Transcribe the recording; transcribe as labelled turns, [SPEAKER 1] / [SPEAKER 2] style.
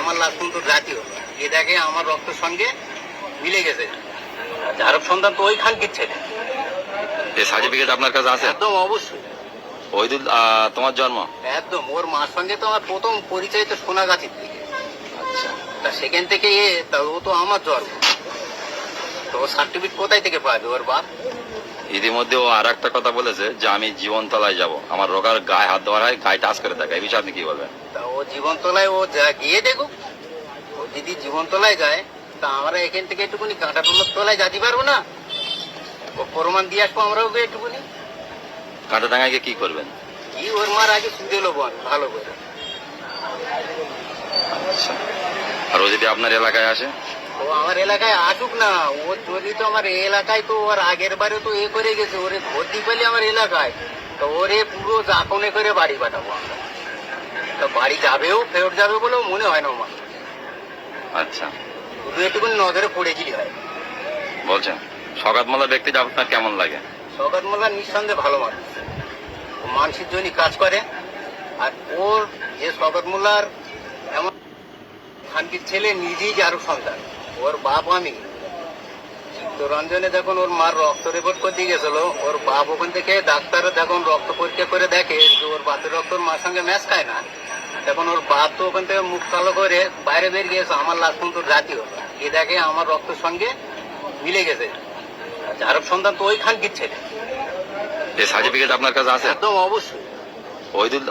[SPEAKER 1] আমার লাশ কিন্তু জাতীয়, এ দেখে আমার রক্তের সঙ্গে মিলে গেছে। যারব সন্তান তো ওই খানকির ছেলে।
[SPEAKER 2] এই সার্টিফিকেট আপনার কাছে আছে?
[SPEAKER 1] একদম অবশ্যই।
[SPEAKER 2] ওইদুল তোমার জন্ম?
[SPEAKER 1] একদম, ওর মার সঙ্গে তো আমার প্রথম পরিচয় তো সোনাগাছির থেকে।
[SPEAKER 2] আচ্ছা,
[SPEAKER 1] তা সেখান থেকে তা ও তো আমার জন্ম, তো ও সার্টিফিকেট কোথায় থেকে পাবে ওর বাপ?
[SPEAKER 2] ইতিমধ্যে ও আর একটা কথা বলেছে যে আমি জীবনতলায় যাব, আমার রোগার গায়ে হাত দেওয়ার হয়, গায়ে টাচ করে থাকে। এই বিষয়ে আপনি কি বলবেন?
[SPEAKER 1] তা ও জীবনতলায় ও গিয়ে দেখুক। ও যদি জীবনতলায় যায়, তা আমরা এখান থেকে একটুকুনি কাঁটাটুলোর তলায় যেতে পারবো না? ও প্রমাণ দিয়ে আসবো আমরাও গিয়ে একটুকুনি।
[SPEAKER 2] কাঁটাডাঙ্গায় গিয়ে কি করবেন?
[SPEAKER 1] কি ওর মার আগে সুদেলো বল ভালো করে।
[SPEAKER 2] আচ্ছা, আর ও যদি আপনার এলাকায় আসে?
[SPEAKER 1] ও আমার এলাকায় আসুক না, ও যদি তো আমার এলাকায় তো ওর আগের বারে তো করে গেছে, ওরে ভর্তি পেলে আমার এলাকায়, তো ওরে পুরো জাকনে করে বাড়ি পাঠাবো আমরা। তো বাড়ি যাবেও ফেরত যাবে বলেও মনে হয় না আমার।
[SPEAKER 2] আচ্ছা,
[SPEAKER 1] শুধু একটুকুনি নজরে পড়েছিলি হয়।
[SPEAKER 2] বলছেন শওকত মোল্লা ব্যক্তিটা আপনার কেমন লাগে?
[SPEAKER 1] শওকত মোল্লা নিঃসন্দেহে ভালো মানুষ, ও মানুষের জন্য কাজ করে। আর ওর যে শওকত মোল্লার এমন খানকির ছেলে নিজেই যারও সন্তান, ওর বাপ আমি। চিত্তরঞ্জনে যখন ওর মার রক্ত রিপোর্ট করতে গেছিল, ওর বাপ ওখান থেকে ডাক্তার যখন রক্ত পরীক্ষা করে দেখে যে ওর বাপের রক্ত ওর মার সঙ্গে ম্যাচ খায় না, তখন ওর বাপ তো ওখান থেকে মুখ কালো করে বাইরে বের গিয়েছে, আমার লাশ কিন্তু জাতীয়, এ দেখে আমার রক্তের সঙ্গে মিলে গেছে। যারব সন্তান তো ওই খানকির ছেলে।
[SPEAKER 2] এই সার্টিফিকেট আপনার কাছে আছে?
[SPEAKER 1] একদম অবশ্যই।
[SPEAKER 2] ওইদুল